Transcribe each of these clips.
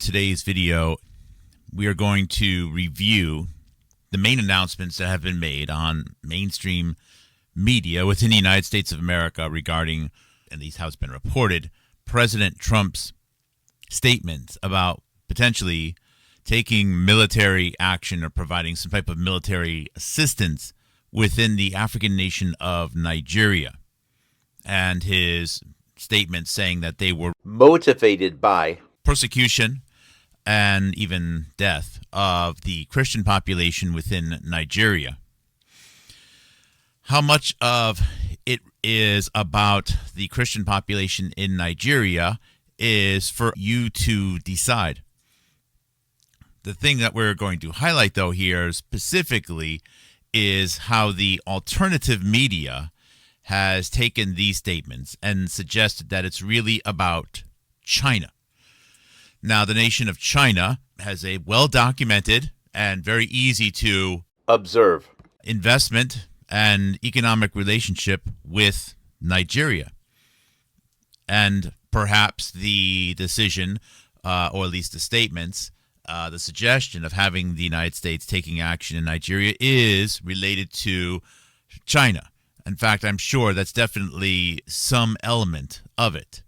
today's video, we are going to review the main announcements that have been made on mainstream media within the United States of America regarding, at least how it's been reported, President Trump's statements about potentially taking military action or providing some type of military assistance within the African nation of Nigeria, and his statement saying that they were motivated by persecution and even death of the Christian population within Nigeria. How much of it is about the Christian population in Nigeria is for you to decide. The thing that we're going to highlight, though, here specifically is how the alternative media has taken these statements and suggested that it's really about China. Now, the nation of China has a well-documented and very easy to observe investment and economic relationship with Nigeria. And perhaps the decision, or at least the statements, the suggestion of having the United States taking action in Nigeria is related to China. In fact, I'm sure that's definitely some element of it.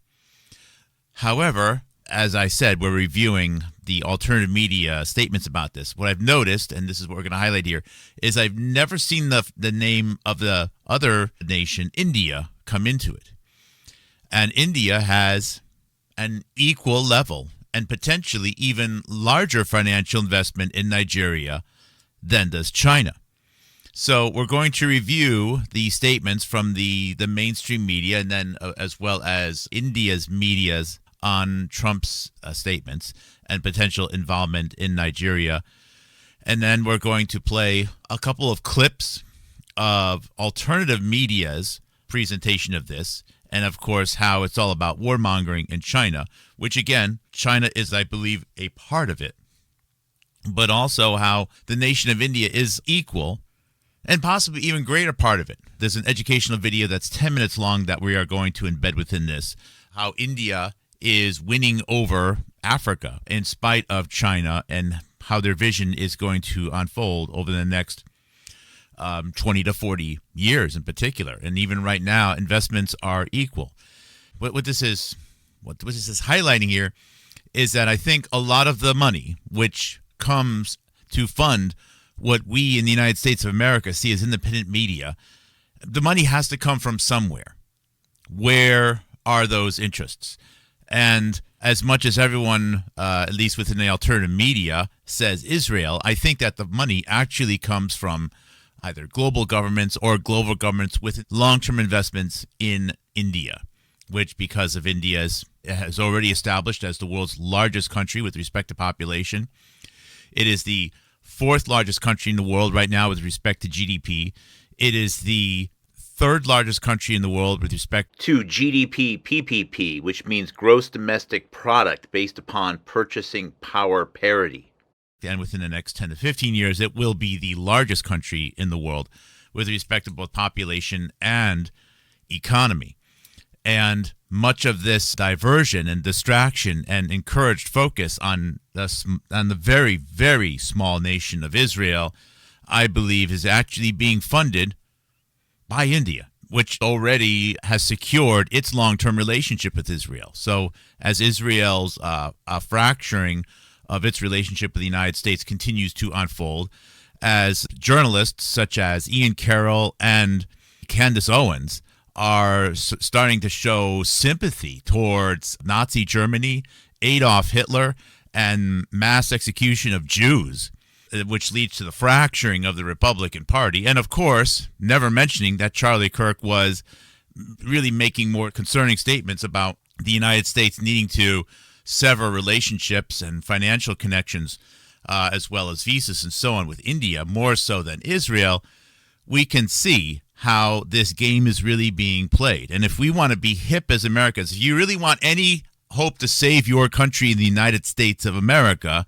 However, as I said, we're reviewing the alternative media statements about this. What I've noticed, and this is what we're going to highlight here, is I've never seen the name of the other nation, India, come into it. And India has an equal level and potentially even larger financial investment in Nigeria than does China. So we're going to review the statements from the mainstream media, and then as well as India's media's on Trump's statements and potential involvement in Nigeria. And then we're going to play a couple of clips of alternative media's presentation of this, and of course how it's all about warmongering in China, which again, China is, I believe, a part of it, but also how the nation of India is equal and possibly even greater part of it. There's an educational video that's 10 minutes long that we are going to embed within this, how India is winning over Africa in spite of China, and how their vision is going to unfold over the next 20 to 40 years in particular. And even right now, investments are equal. What this is highlighting here is that I think a lot of the money which comes to fund what we in the United States of America see as independent media, the money has to come from somewhere. Where are those interests? And as much as everyone, at least within the alternative media, says Israel, I think that the money actually comes from either global governments or global governments with long-term investments in India, which, because of India's, has already established as the world's largest country with respect to population. It is the fourth largest country in the world right now with respect to GDP. It is the third largest country in the world with respect to GDP PPP, which means gross domestic product based upon purchasing power parity. And within the next 10 to 15 years, it will be the largest country in the world with respect to both population and economy. And much of this diversion and distraction and encouraged focus on the very, very small nation of Israel, I believe, is actually being funded by India, which already has secured its long-term relationship with Israel. So as Israel's fracturing of its relationship with the United States continues to unfold, as journalists such as Ian Carroll and Candace Owens are starting to show sympathy towards Nazi Germany, Adolf Hitler, and mass execution of Jews, which leads to the fracturing of the Republican Party. And of course, never mentioning that Charlie Kirk was really making more concerning statements about the United States needing to sever relationships and financial connections, as well as visas and so on with India, more so than Israel. We can see how this game is really being played. And if we want to be hip as Americans, if you really want any hope to save your country in the United States of America,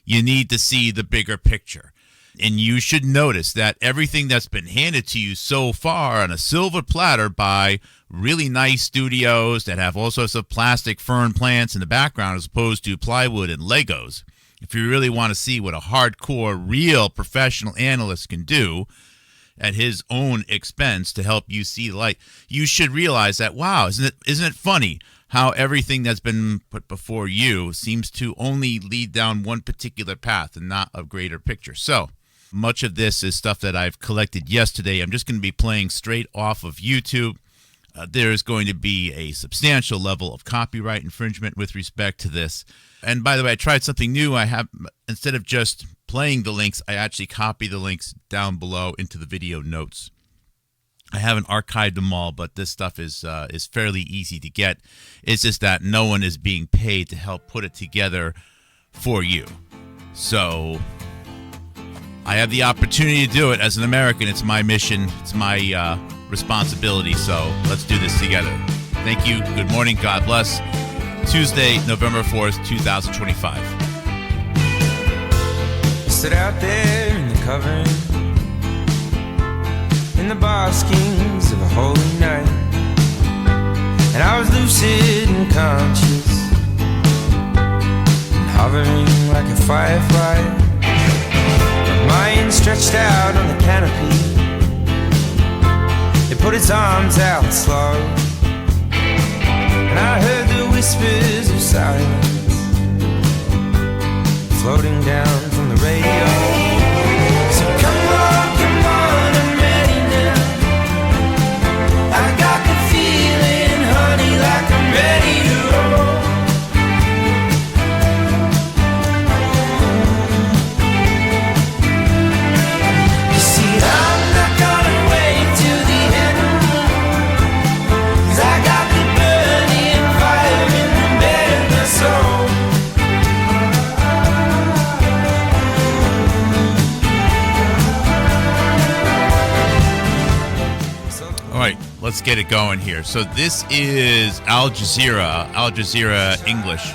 you need to see the bigger picture. And you should notice that everything that's been handed to you so far on a silver platter by really nice studios that have all sorts of plastic fern plants in the background as opposed to plywood and Legos. If you really want to see what a hardcore, real professional analyst can do at his own expense to help you see the light, you should realize that, wow, isn't it funny how everything that's been put before you seems to only lead down one particular path and not a greater picture. So much of this is stuff that I've collected yesterday. I'm just going to be playing straight off of YouTube. There's going to be a substantial level of copyright infringement with respect to this. And by the way, I tried something new. I have, instead of just playing the links, I actually copy the links down below into the video notes. I haven't archived them all, but this stuff is fairly easy to get. It's just that no one is being paid to help put it together for you. So I have the opportunity to do it as an American. It's my mission. It's my responsibility. So let's do this together. Thank you. Good morning. God bless. Tuesday, November 4th, 2025. Sit out there in the covering, in the baskings of a holy night, and I was lucid and conscious, and hovering like a firefly, my mind stretched out on the canopy. It put its arms out slow, and I heard the whispers of silence floating down from the radio. So come on, I'm ready now. I got the feeling, honey, like I'm ready to roll. You see, I'm not gonna wait till the end, 'cause I got the burning fire in the bed of my soul. All right, let's get it going here. So this is Al Jazeera English.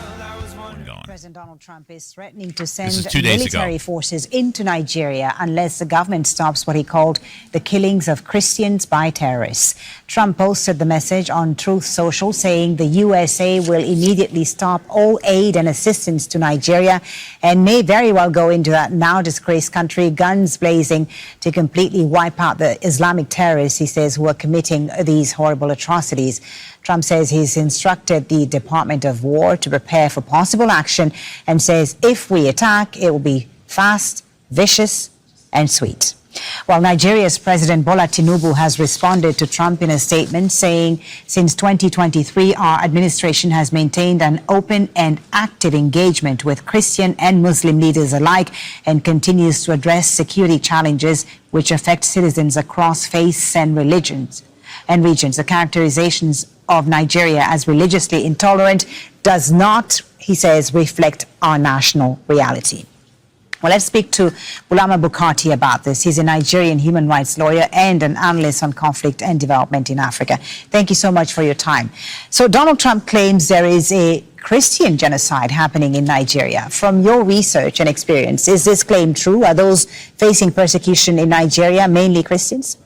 President Donald Trump is threatening to send military forces into Nigeria unless the government stops what he called the killings of Christians by terrorists. Trump posted the message on Truth Social, saying the USA will immediately stop all aid and assistance to Nigeria and may very well go into that now disgraced country, guns blazing, to completely wipe out the Islamic terrorists, he says, who are committing these horrible atrocities. Trump says he's instructed the Department of War to prepare for possible action and says if we attack, it will be fast, vicious, and sweet. Well, Nigeria's President Bola Tinubu has responded to Trump in a statement saying since 2023, our administration has maintained an open and active engagement with Christian and Muslim leaders alike and continues to address security challenges which affect citizens across faiths and regions. The characterizations of Nigeria as religiously intolerant does not, he says, reflect our national reality. Well, let's speak to Bulama Bukati about this. He's a Nigerian human rights lawyer and an analyst on conflict and development in Africa. Thank you so much for your time. So Donald Trump claims there is a Christian genocide happening in Nigeria. From your research and experience, is this claim true? Are those facing persecution in Nigeria mainly Christians?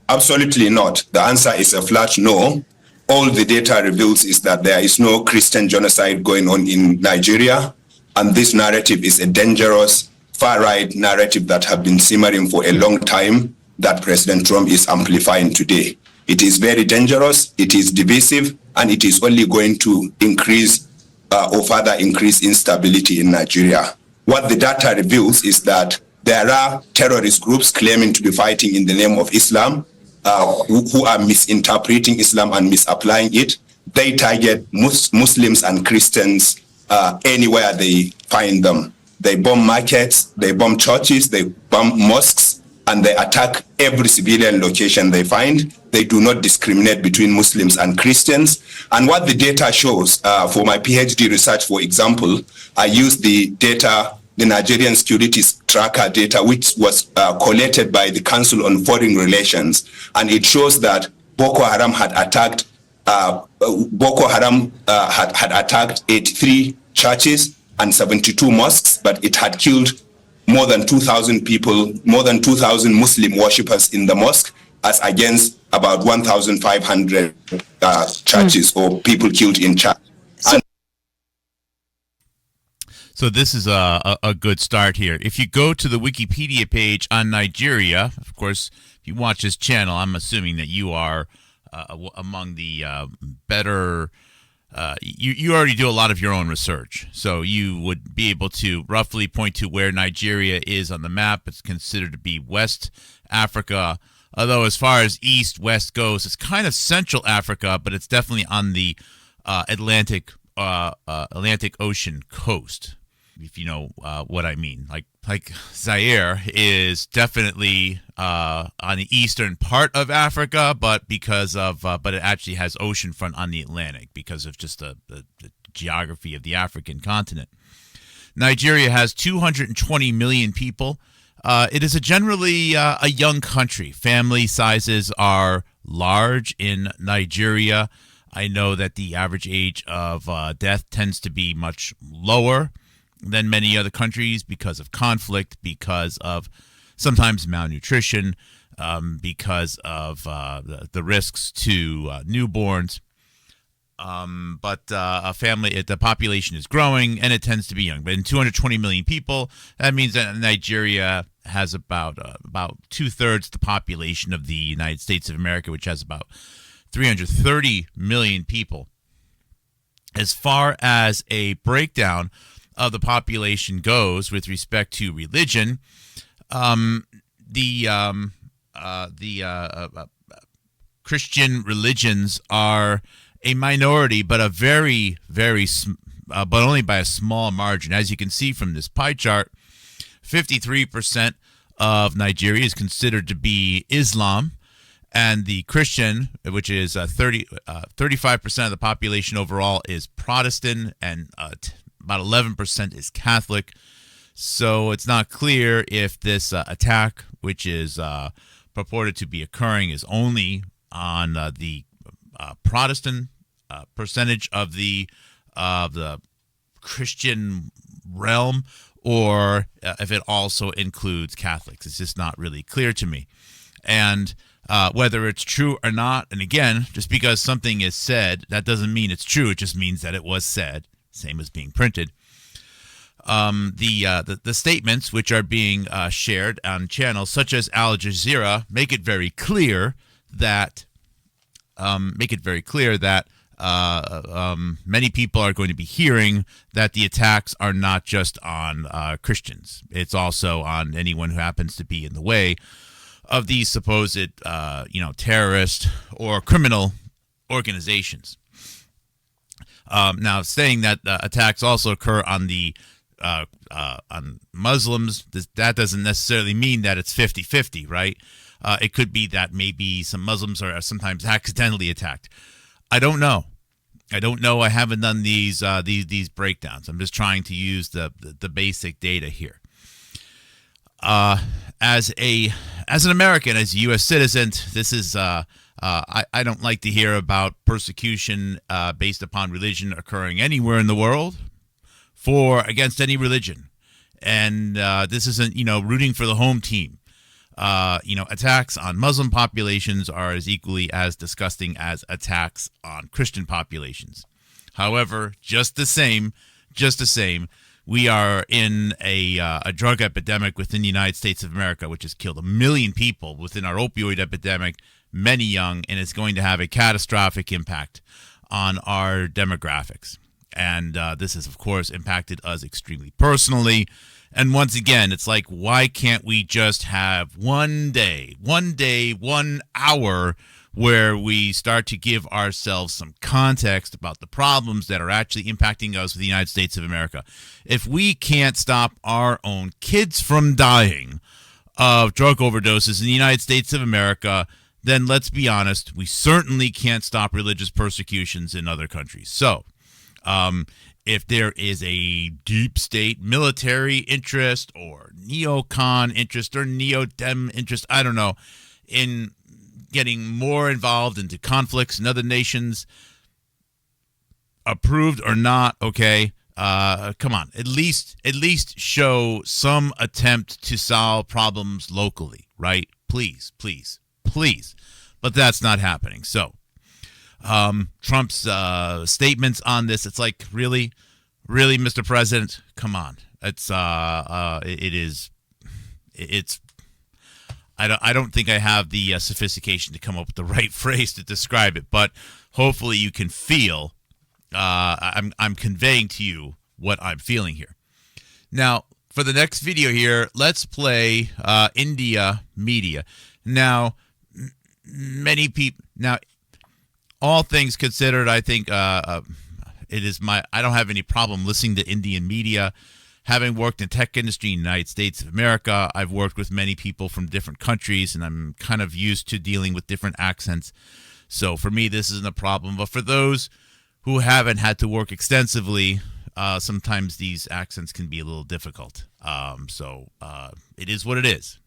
Absolutely not. The answer is a flat no. All the data reveals is that there is no Christian genocide going on in Nigeria. And this narrative is a dangerous, far-right narrative that has been simmering for a long time that President Trump is amplifying today. It is very dangerous, it is divisive, and it is only going to increase or further increase instability in Nigeria. What the data reveals is that there are terrorist groups claiming to be fighting in the name of Islam, who are misinterpreting Islam and misapplying it. They target Muslims and Christians anywhere they find them. They bomb markets, they bomb churches, they bomb mosques, and they attack every civilian location they find. They do not discriminate between Muslims and Christians. And what the data shows, for my PhD research, for example, I used the data, the Nigerian Securities Tracker data, which was collated by the Council on Foreign Relations. And it shows that Boko Haram had attacked 83 churches and 72 mosques, but it had killed more than 2,000 people, more than 2,000 Muslim worshippers in the mosque, as against about 1,500 churches or people killed in church. So this is a good start here. If you go to the Wikipedia page on Nigeria, of course, if you watch this channel, I'm assuming that you are among the better. You already do a lot of your own research, so you would be able to roughly point to where Nigeria is on the map. It's considered to be West Africa, although as far as east-west goes, it's kind of Central Africa, but it's definitely on the Atlantic Ocean coast, if you know what I mean. Like Zaire is definitely on the eastern part of Africa, but but it actually has oceanfront on the Atlantic because of just the geography of the African continent. Nigeria has 220 million people. It is generally a young country. Family sizes are large in Nigeria. I know that the average age of death tends to be much lower than many other countries because of conflict, because of sometimes malnutrition, because of the risks to newborns. But the population is growing, and it tends to be young. But in 220 million people, that means that Nigeria has about 2/3 the population of the United States of America, which has about 330 million people. As far as a breakdown of the population goes with respect to religion, the Christian religions are a minority, but but only by a small margin. As you can see from this pie chart, 53% of Nigeria is considered to be Islam, and the Christian, which is 35% of the population overall, is Protestant, and about 11% is Catholic. So it's not clear if this attack, which is purported to be occurring, is only on the Protestant percentage of the Christian realm, or if it also includes Catholics. It's just not really clear to me. And whether it's true or not, and again, just because something is said, that doesn't mean it's true. It just means that it was said, same as being printed. The statements which are being shared on channels such as Al Jazeera make it very clear that many people are going to be hearing that the attacks are not just on Christians. It's also on anyone who happens to be in the way of these supposed terrorist or criminal organizations. Now, saying that attacks also occur on Muslims, that doesn't necessarily mean that it's 50-50, right? It could be that maybe some Muslims are sometimes accidentally attacked. I don't know. I haven't done these breakdowns. I'm just trying to use the basic data here. As an American, as a U.S. citizen, this is I don't like to hear about persecution based upon religion occurring anywhere in the world against any religion, and this isn't rooting for the home team. Attacks on Muslim populations are as equally as disgusting as attacks on Christian populations. However, just the same, we are in a drug epidemic within the United States of America, which has killed 1 million people within our opioid epidemic, many young, and it's going to have a catastrophic impact on our demographics. And this has, of course, impacted us extremely personally. And once again, it's like, why can't we just have one day, 1 hour where we start to give ourselves some context about the problems that are actually impacting us with the United States of America? If we can't stop our own kids from dying of drug overdoses in the United States of America, then let's be honest, we certainly can't stop religious persecutions in other countries. So, if there is a deep state military interest or neocon interest or neo-dem interest, I don't know, in getting more involved into conflicts in other nations, approved or not, okay, Come on, at least show some attempt to solve problems locally, right? Please. But that's not happening. So Trump's statements on this, it's like, really, Mr. President, come on. It's I don't think I have the sophistication to come up with the right phrase to describe it, but hopefully you can feel I'm conveying to you what I'm feeling here. Now, for the next video here, let's play India media. Now, many people. Now, all things considered, I think it is I don't have any problem listening to Indian media. Having worked in the tech industry in the United States of America, I've worked with many people from different countries, and I'm kind of used to dealing with different accents. So for me, this isn't a problem. But for those who haven't had to work extensively, sometimes these accents can be a little difficult. So it is what it is.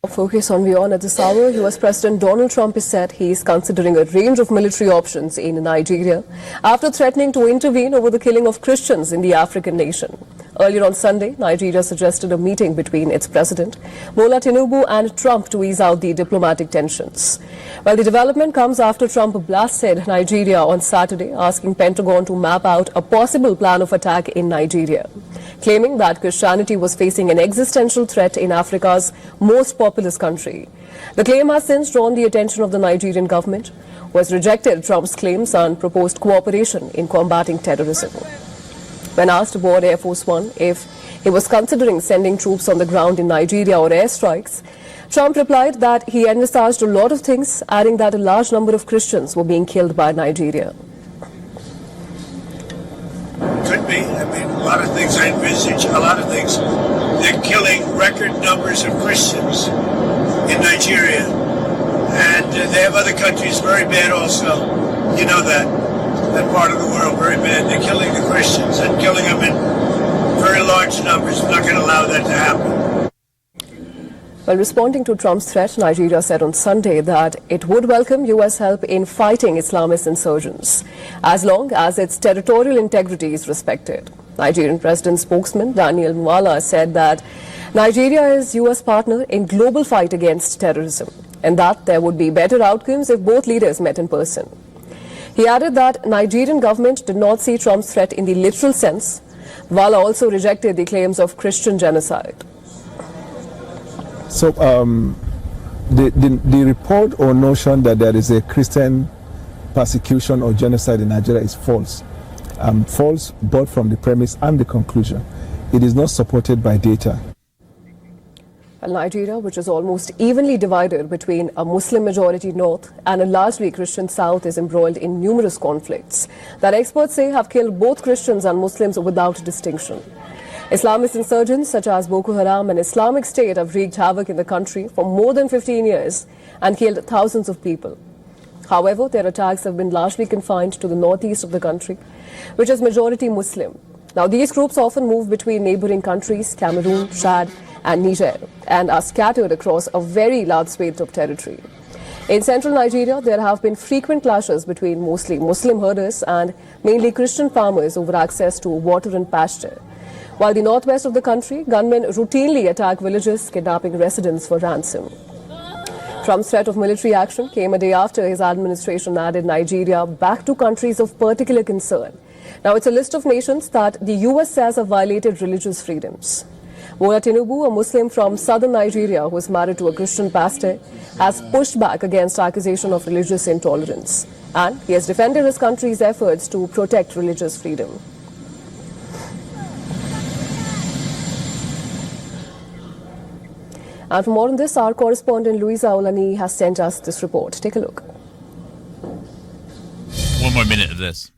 Focus on beyond at this hour. US President Donald Trump has said he is considering a range of military options in Nigeria after threatening to intervene over the killing of Christians in the African nation. Earlier on Sunday, Nigeria suggested a meeting between its president, Bola Tinubu, and Trump to ease out the diplomatic tensions. Well, the development comes after Trump blasted Nigeria on Saturday, asking Pentagon to map out a possible plan of attack in Nigeria, claiming that Christianity was facing an existential threat in Africa's most populous country. The claim has since drawn the attention of the Nigerian government, who has rejected Trump's claims and proposed cooperation in combating terrorism. When asked aboard Air Force One if he was considering sending troops on the ground in Nigeria or airstrikes, Trump replied that he envisaged a lot of things, adding that a large number of Christians were being killed by Nigeria. Could be. I mean, a lot of things I envisage, a lot of things. They're killing record numbers of Christians in Nigeria. And they have other countries very bad also. You know that part of the world very bad. They're killing the Christians and killing them in very large numbers. We're not going to allow that to happen. Well, responding to Trump's threat, Nigeria said on Sunday that it would welcome U.S. help in fighting Islamist insurgents, as long as its territorial integrity is respected. Nigerian President spokesman Daniel Mwala said that Nigeria is U.S. partner in global fight against terrorism, and that there would be better outcomes if both leaders met in person. He added that Nigerian government did not see Trump's threat in the literal sense. Mwala also rejected the claims of Christian genocide. So the report or notion that there is a Christian persecution or genocide in Nigeria is false. False both from the premise and the conclusion. It is not supported by data. Nigeria, which is almost evenly divided between a Muslim majority north and a largely Christian south, is embroiled in numerous conflicts that experts say have killed both Christians and Muslims without distinction. Islamist insurgents such as Boko Haram and Islamic State have wreaked havoc in the country for more than 15 years and killed thousands of people. However, their attacks have been largely confined to the northeast of the country, which is majority Muslim. Now, these groups often move between neighboring countries, Cameroon, Chad, and Niger, and are scattered across a very large swathe of territory. In central Nigeria, there have been frequent clashes between mostly Muslim herders and mainly Christian farmers over access to water and pasture. While the northwest of the country, gunmen routinely attack villages, kidnapping residents for ransom. Trump's threat of military action came a day after his administration added Nigeria back to countries of particular concern. Now, it's a list of nations that the U.S. says have violated religious freedoms. Bola Tinubu, a Muslim from southern Nigeria who is married to a Christian pastor, has pushed back against accusation of religious intolerance, and he has defended his country's efforts to protect religious freedom. And for more on this, our correspondent Louisa Olani has sent us this report. Take a look. One more minute of this.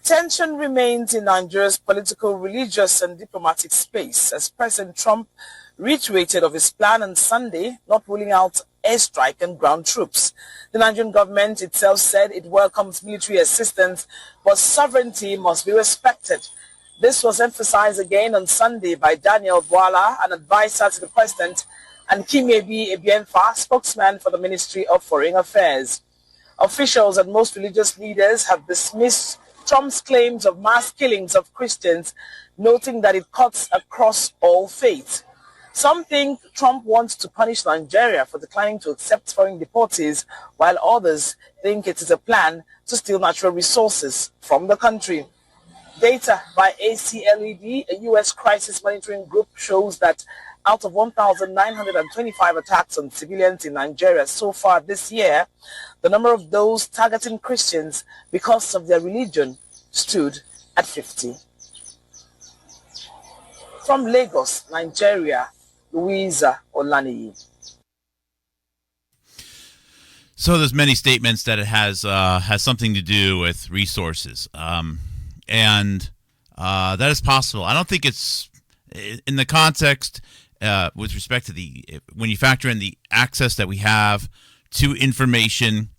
Tension remains in Nigeria's political, religious and diplomatic space as President Trump reiterated of his plan on Sunday, not ruling out airstrike and ground troops. The Nigerian government itself said it welcomes military assistance, but sovereignty must be respected. This was emphasized again on Sunday by Daniel Bwala, an advisor to the president, and Kimebi Ebienfa, spokesman for the Ministry of Foreign Affairs. Officials and most religious leaders have dismissed Trump's claims of mass killings of Christians, noting that it cuts across all faiths. Some think Trump wants to punish Nigeria for declining to accept foreign deportees, while others think it is a plan to steal natural resources from the country. Data by ACLED, a U.S. crisis monitoring group, shows that out of 1,925 attacks on civilians in Nigeria so far this year, the number of those targeting Christians because of their religion stood at 50. From Lagos, Nigeria, Louisa Olaniyi. So there's many statements that it has something to do with resources, and that is possible. I don't think it's in the context with respect to when you factor in the access that we have to information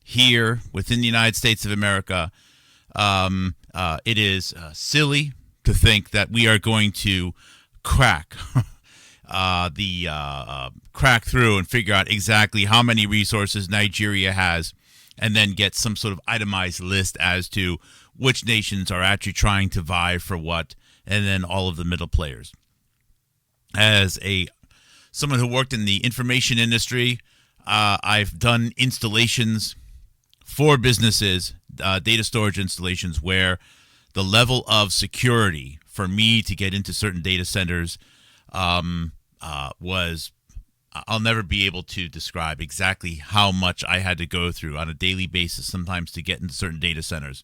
here within the United States of America. It is silly to think that we are going to crack crack through and figure out exactly how many resources Nigeria has, and then get some sort of itemized list as to which nations are actually trying to vie for what, and then all of the middle players. As someone who worked in the information industry, I've done installations for businesses, data storage installations, where the level of security for me to get into certain data centers was, I'll never be able to describe exactly how much I had to go through on a daily basis sometimes to get into certain data centers,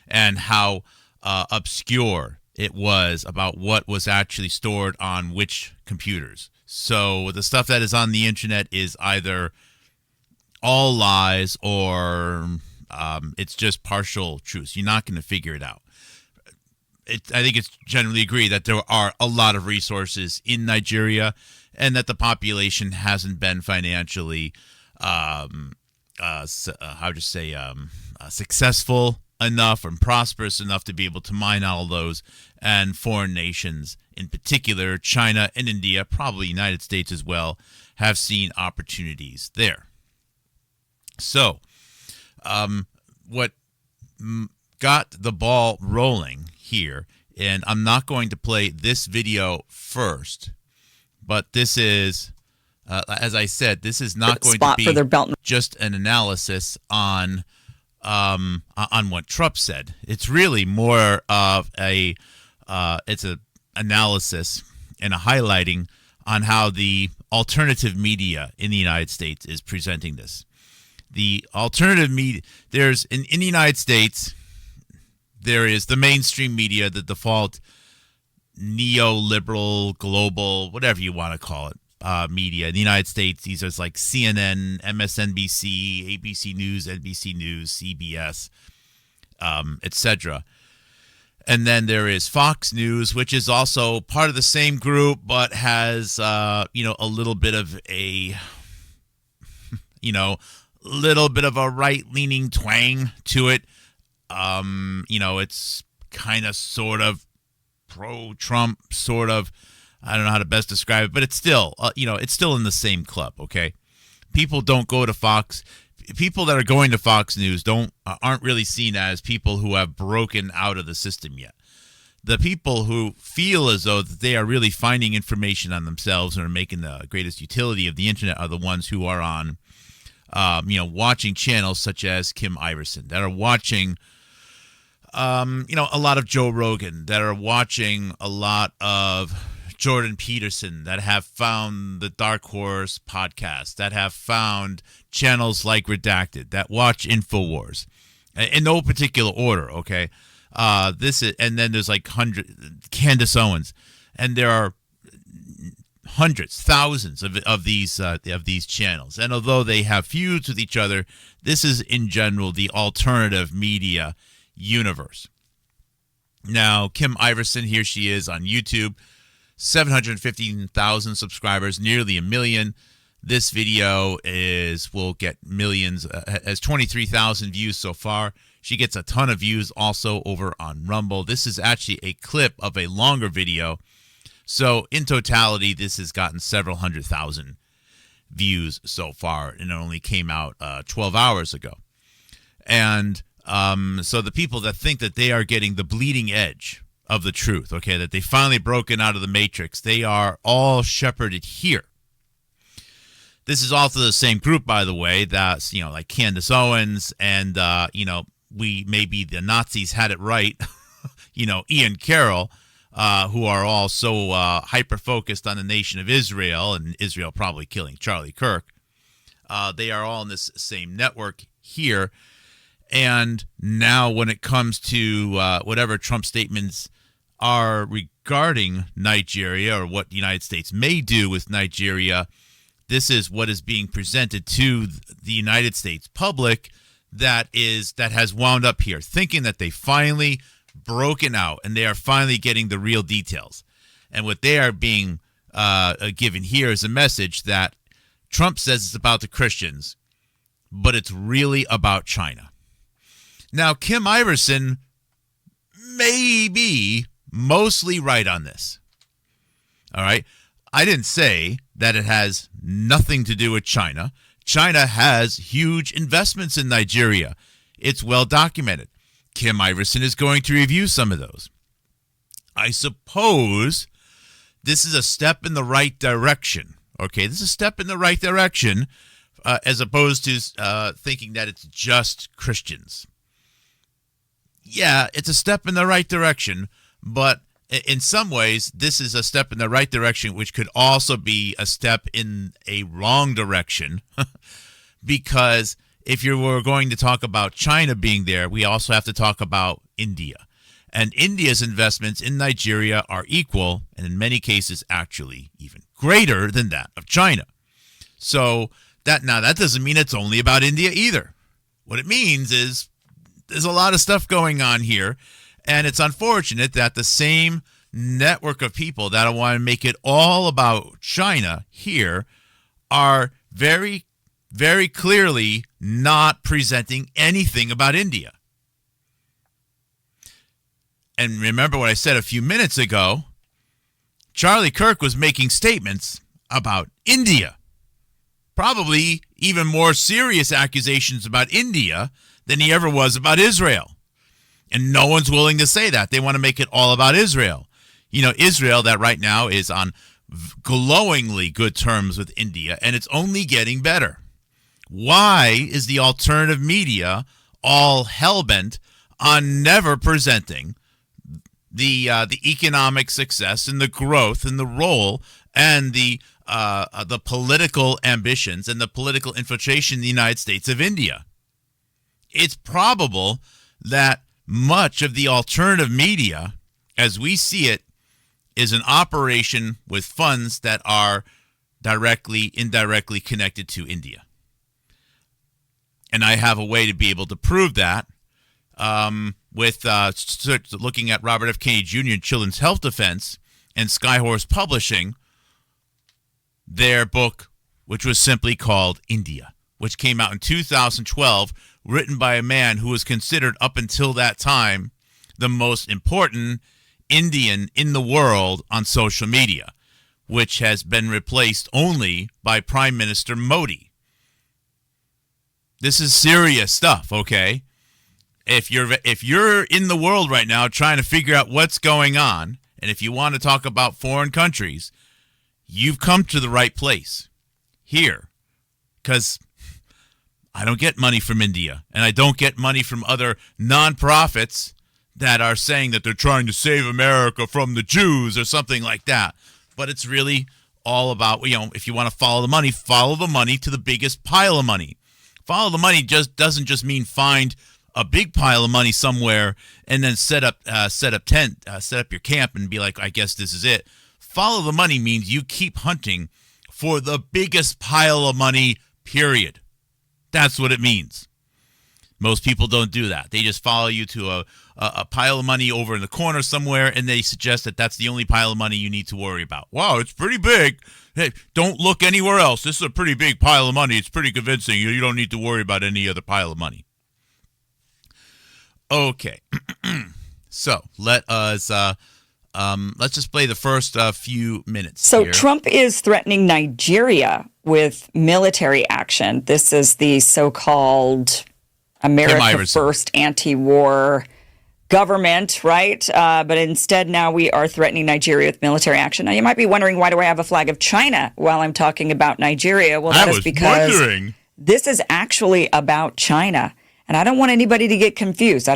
and how obscure it was about what was actually stored on which computers. So the stuff that is on the internet is either all lies or it's just partial truths. You're not going to figure it out. I think it's generally agreed that there are a lot of resources in Nigeria, and that the population hasn't been financially, successful enough and prosperous enough to be able to mine all those, and foreign nations, in particular China and India, probably United States as well, have seen opportunities there. So, what got the ball rolling here, and I'm not going to play this video first, but this is, as I said, this is not going to be just an analysis on what Trump said. It's really more of it's an analysis and a highlighting on how the alternative media in the United States is presenting this. The alternative media, in the United States, there is the mainstream media, the default neoliberal, global, whatever you want to call it, media. In the United States, these are like CNN, MSNBC, ABC News, NBC News, CBS, etc. And then there is Fox News, which is also part of the same group, but has a little bit of a right-leaning twang to it. It's kind of sort of pro-Trump, sort of. I don't know how to best describe it, but it's still, it's still in the same club. Okay, people don't go to Fox. People that are going to Fox News aren't really seen as people who have broken out of the system yet. The people who feel as though that they are really finding information on themselves and are making the greatest utility of the internet are the ones who are on, watching channels such as Kim Iverson, that are watching, a lot of Joe Rogan, that are watching a lot of Jordan Peterson, that have found the Dark Horse podcast, that have found channels like Redacted, that watch InfoWars, in no particular order. Okay, and then there's like Candace Owens, and there are hundreds, thousands of these channels. And although they have feuds with each other, this is in general the alternative media universe. Now, Kim Iverson, here she is on YouTube. 715,000 subscribers, nearly 1 million. This video will get millions, has 23,000 views so far. She gets a ton of views also over on Rumble. This is actually a clip of a longer video. So in totality, this has gotten several 100,000 views so far, and it only came out 12 hours ago. And So the people that think that they are getting the bleeding edge of the truth, okay, that they finally broken out of the matrix, they are all shepherded here. This is also the same group, by the way, that's, like Candace Owens and, maybe the Nazis had it right, Ian Carroll, who are all so hyper-focused on the nation of Israel, and Israel probably killing Charlie Kirk. They are all in this same network here. And now when it comes to whatever Trump statements are regarding Nigeria, or what the United States may do with Nigeria, this is what is being presented to the United States public that has wound up here, thinking that they finally broken out and they are finally getting the real details. And what they are being given here is a message that Trump says it's about the Christians, but it's really about China. Now, Kim Iverson may be mostly right on this. All right. I didn't say that it has nothing to do with China. China has huge investments in Nigeria. It's well documented. Kim Iverson is going to review some of those. I suppose this is a step in the right direction. Okay, this is a step in the right direction as opposed to thinking that it's just Christians. Yeah, it's a step in the right direction, but in some ways, this is a step in the right direction, which could also be a step in a wrong direction, because if you were going to talk about China being there, we also have to talk about India. And India's investments in Nigeria are equal, and in many cases, actually even greater than that of China. So that doesn't mean it's only about India either. What it means is there's a lot of stuff going on here, and it's unfortunate that the same network of people that want to make it all about China here are very, very clearly not presenting anything about India. And remember what I said a few minutes ago, Charlie Kirk was making statements about India. Probably even more serious accusations about India than he ever was about Israel. And no one's willing to say that. They want to make it all about Israel. Israel that right now is on glowingly good terms with India, and it's only getting better. Why is the alternative media all hell-bent on never presenting the economic success and the growth and the role and the political ambitions and the political infiltration in the United States of India? It's probable that much of the alternative media, as we see it, is an operation with funds that are indirectly connected to India. And I have a way to be able to prove that with looking at Robert F. Kennedy Jr. and Children's Health Defense and Skyhorse Publishing, their book, which was simply called India, which came out in 2012, written by a man who was considered up until that time the most important Indian in the world on social media, which has been replaced only by Prime Minister Modi. This is serious stuff, okay? If you're in the world right now trying to figure out what's going on, and if you want to talk about foreign countries, you've come to the right place here, because I don't get money from India, and I don't get money from other nonprofits that are saying that they're trying to save America from the Jews or something like that. But it's really all about, if you want to follow the money to the biggest pile of money. Follow the money doesn't just mean find a big pile of money somewhere and then set up your camp and be like, I guess this is it. Follow the money means you keep hunting for the biggest pile of money, period. That's what it means. Most people don't do that. They just follow you to a pile of money over in the corner somewhere, and they suggest that that's the only pile of money you need to worry about. Wow, it's pretty big. Hey, don't look anywhere else. This is a pretty big pile of money. It's pretty convincing. You don't need to worry about any other pile of money. Okay. So let's just play the first few minutes. So here. Trump is threatening Nigeria with military action. This is the so-called America Iverson. first anti-war government, right? But instead now we are threatening Nigeria with military action. Now you might be wondering, why do I have a flag of China while I'm talking about Nigeria? Well, that is because this is actually about China. And I don't want anybody to get confused.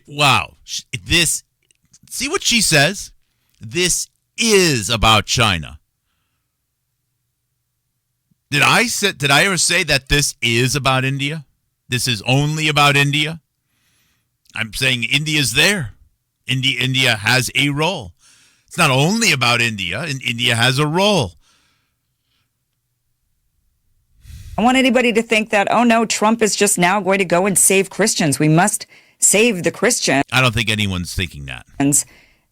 Wow. See what she says? This is about China. Did I ever say that this is about India? This is only about India? I'm saying India's there. India has a role. It's not only about India, and India has a role. I want anybody to think that, oh no, Trump is just now going to go and save Christians. We must save the Christians. I don't think anyone's thinking that.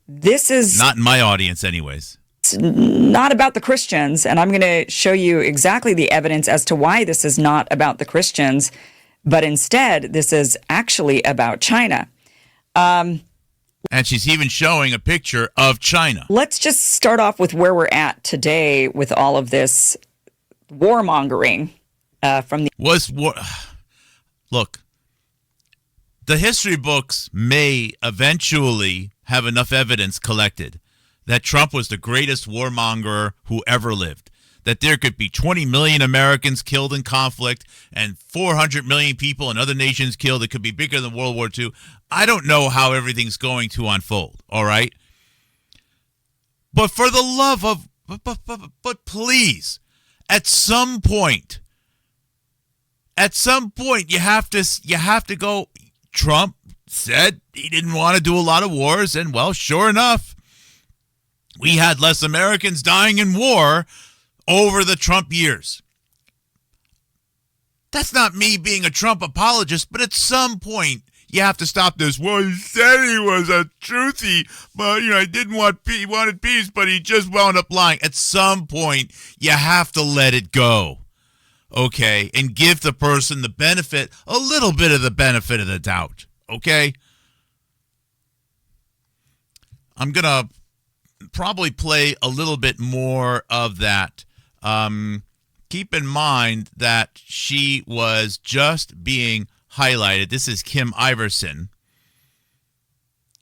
This is not in my audience anyways. It's not about the Christians, and I'm going to show you exactly the evidence as to why this is not about the Christians, but instead this is actually about China. And she's even showing a picture of China. Let's just start off with where we're at today with all of this warmongering from the... Look, the history books may eventually have enough evidence collected that Trump was the greatest warmonger who ever lived, that there could be 20 million Americans killed in conflict and 400 million people in other nations killed. It could be bigger than World War II. I don't know how everything's going to unfold, all right? But for the love of, but please, at some point you have to go. Trump said he didn't want to do a lot of wars, and well, sure enough, we had less Americans dying in war over the Trump years. That's not me being a Trump apologist, but at some point you have to stop this. Well, he said he was a truthy, but I didn't want peace. He wanted peace, but he just wound up lying. At some point, you have to let it go, okay, and give the person a little bit of the benefit of the doubt, okay? I'm gonna probably play a little bit more of that. Keep in mind that she was just being highlighted. This is Kim Iverson.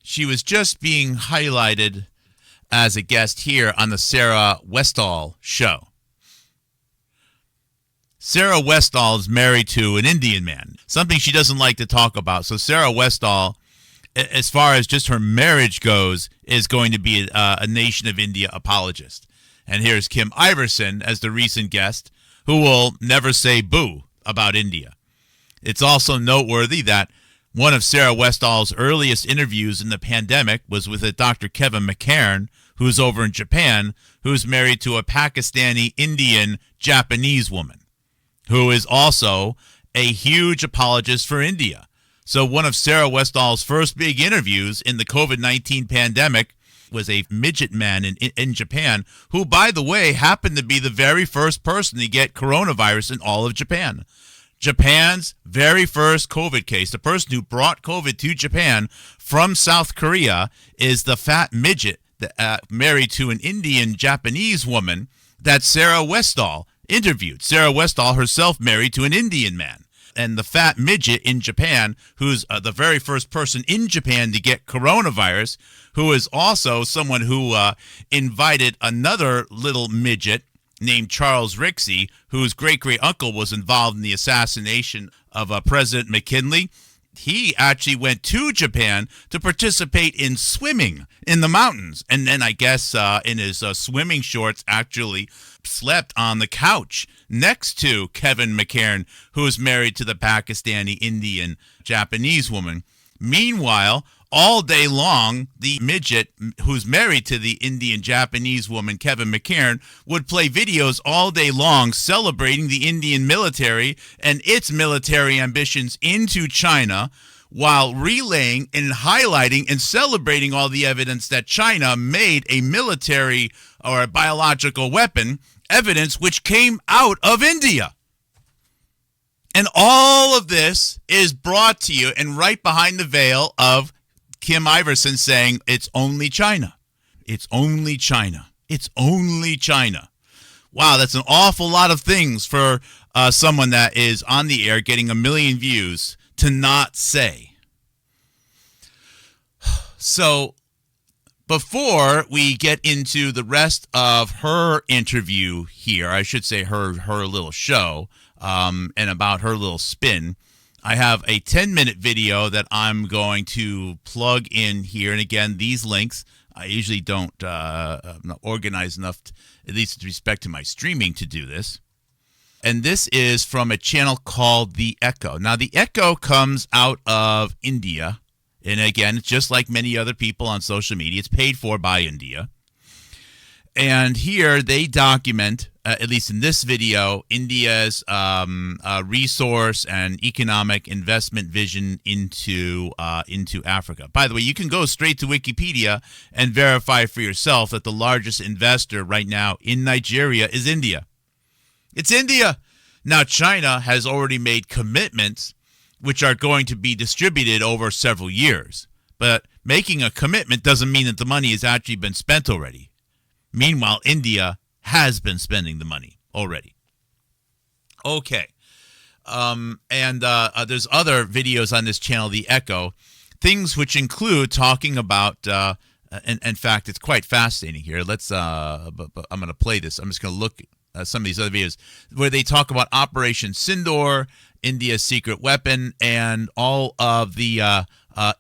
She was just being highlighted as a guest here on the Sarah Westall show. Sarah Westall is married to an Indian man, something she doesn't like to talk about. So Sarah Westall, as far as just her marriage goes, is going to be a Nation of India apologist. And here's Kim Iverson as the recent guest, who will never say boo about India. It's also noteworthy that one of Sarah Westall's earliest interviews in the pandemic was with a Dr. Kevin McCairn, who's over in Japan, who's married to a Pakistani Indian Japanese woman, who is also a huge apologist for India. So one of Sarah Westall's first big interviews in the COVID-19 pandemic was a midget man in Japan, who, by the way, happened to be the very first person to get coronavirus in all of Japan. Japan's very first COVID case, the person who brought COVID to Japan from South Korea, is the fat midget that married to an Indian Japanese woman that Sarah Westall interviewed. Sarah Westall herself married to an Indian man. And the fat midget in Japan, who's the very first person in Japan to get coronavirus, who is also someone who invited another little midget named Charles Rixey, whose great-great-uncle was involved in the assassination of President McKinley. He actually went to Japan to participate in swimming in the mountains. And then I guess in his swimming shorts actually slept on the couch next to Kevin McCairn, who is married to the Pakistani Indian Japanese woman. Meanwhile, all day long, the midget who's married to the Indian Japanese woman, Kevin McCairn, would play videos all day long celebrating the Indian military and its military ambitions into China, while relaying and highlighting and celebrating all the evidence that China made a military or a biological weapon, evidence which came out of India. And all of this is brought to you and right behind the veil of Kim Iverson saying it's only China. It's only China. It's only China. Wow, that's an awful lot of things for someone that is on the air getting 1 million views to not say. So before we get into the rest of her interview here, I should say her little show, and about her little spin, I have a 10-minute video that I'm going to plug in here. And again, these links, I usually don't, I'm not organized enough, at least with respect to my streaming, to do this. And this is from a channel called The Echo. Now, The Echo comes out of India. And again, just like many other people on social media, it's paid for by India. And here they document, at least in this video, India's resource and economic investment vision into Africa. By the way, you can go straight to Wikipedia and verify for yourself that the largest investor right now in Nigeria is India. It's India. Now, China has already made commitments which are going to be distributed over several years. But making a commitment doesn't mean that the money has actually been spent already. Meanwhile, India has been spending the money already. Okay. And there's other videos on this channel, The Echo, things which include talking about, and in fact, it's quite fascinating here. Let's, but I'm going to play this. I'm just going to look at some of these other videos where they talk about Operation Sindoor, India's secret weapon, and all of the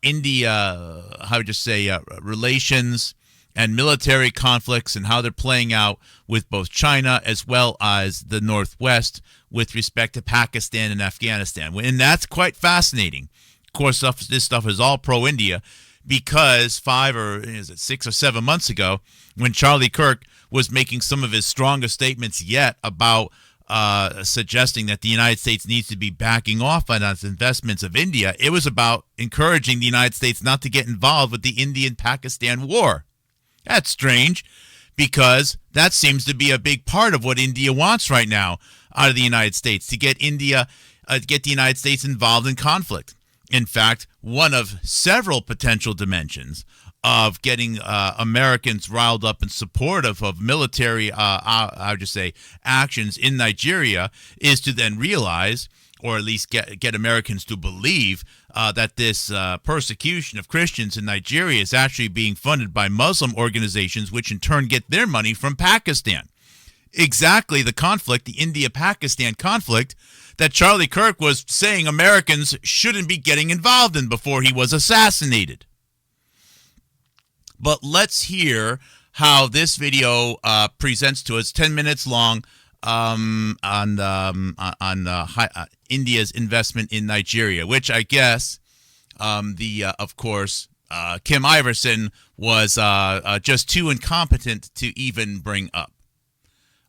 India, how would you say, relations and military conflicts and how they're playing out with both China as well as the Northwest with respect to Pakistan and Afghanistan. And that's quite fascinating. Of course, this stuff is all pro-India because 6 or 7 months ago, when Charlie Kirk was making some of his strongest statements yet about suggesting that the United States needs to be backing off on its investments of India, it was about encouraging the United States not to get involved with the Indian-Pakistan war. That's strange, because that seems to be a big part of what India wants right now out of the United States, to get the United States involved in conflict. In fact, one of several potential dimensions of getting Americans riled up and supportive of military, actions in Nigeria is to then realize, or at least get Americans to believe, that this persecution of Christians in Nigeria is actually being funded by Muslim organizations, which in turn get their money from Pakistan. Exactly the conflict, the India-Pakistan conflict, that Charlie Kirk was saying Americans shouldn't be getting involved in before he was assassinated. But let's hear how this video presents to us, 10 minutes long, on India's investment in Nigeria, which I guess of course, Kim Iverson was just too incompetent to even bring up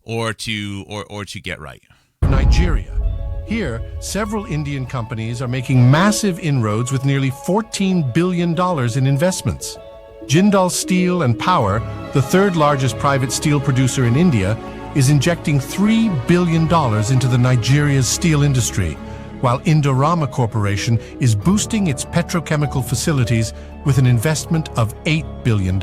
or to get right. Nigeria. Here, several Indian companies are making massive inroads with nearly $14 billion in investments. Jindal Steel and Power, the third largest private steel producer in India, is injecting $3 billion into the Nigeria's steel industry, while Indorama Corporation is boosting its petrochemical facilities with an investment of $8 billion.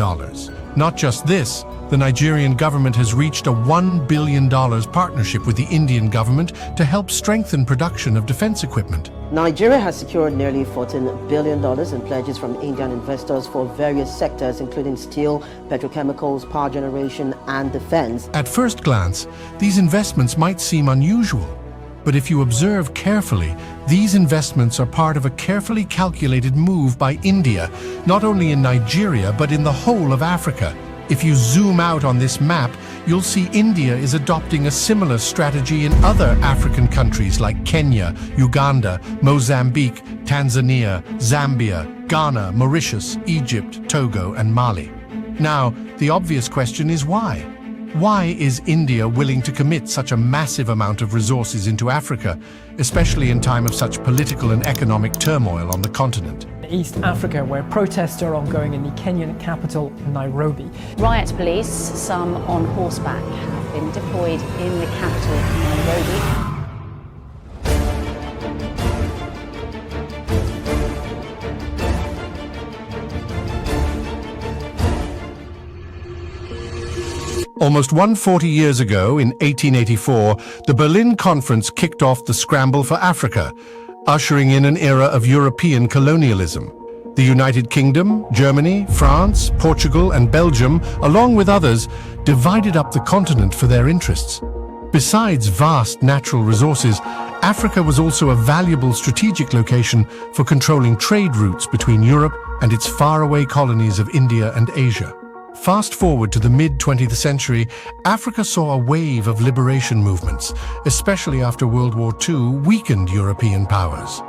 Not just this, the Nigerian government has reached a $1 billion partnership with the Indian government to help strengthen production of defense equipment. Nigeria has secured nearly $14 billion in pledges from Indian investors for various sectors, including steel, petrochemicals, power generation, and defense. At first glance, these investments might seem unusual. But if you observe carefully, these investments are part of a carefully calculated move by India, not only in Nigeria, but in the whole of Africa. If you zoom out on this map, you'll see India is adopting a similar strategy in other African countries like Kenya, Uganda, Mozambique, Tanzania, Zambia, Ghana, Mauritius, Egypt, Togo, and Mali. Now, the obvious question is why? Why is India willing to commit such a massive amount of resources into Africa, especially in time of such political and economic turmoil on the continent? East Africa, where protests are ongoing in the Kenyan capital, Nairobi. Riot police, some on horseback, have been deployed in the capital, Nairobi. Almost 140 years ago, in 1884, the Berlin Conference kicked off the scramble for Africa. ushering in an era of European colonialism. The United Kingdom, Germany, France, Portugal, and Belgium, along with others, divided up the continent for their interests. Besides vast natural resources, Africa was also a valuable strategic location for controlling trade routes between Europe and its faraway colonies of India and Asia. Fast forward to the mid-20th century, Africa saw a wave of liberation movements, especially after World War II weakened European powers.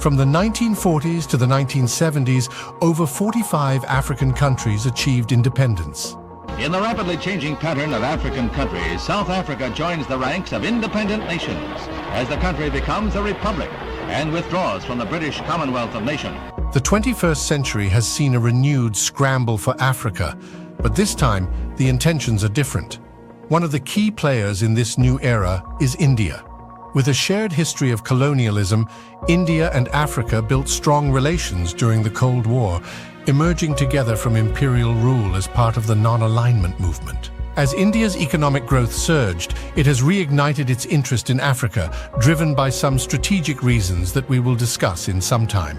From the 1940s to the 1970s, over 45 African countries achieved independence. In the rapidly changing pattern of African countries, South Africa joins the ranks of independent nations as the country becomes a republic and withdraws from the British Commonwealth of Nations. The 21st century has seen a renewed scramble for Africa, but this time the intentions are different. One of the key players in this new era is India. With a shared history of colonialism, India and Africa built strong relations during the Cold War, emerging together from imperial rule as part of the non-alignment movement. As India's economic growth surged, it has reignited its interest in Africa, driven by some strategic reasons that we will discuss in some time.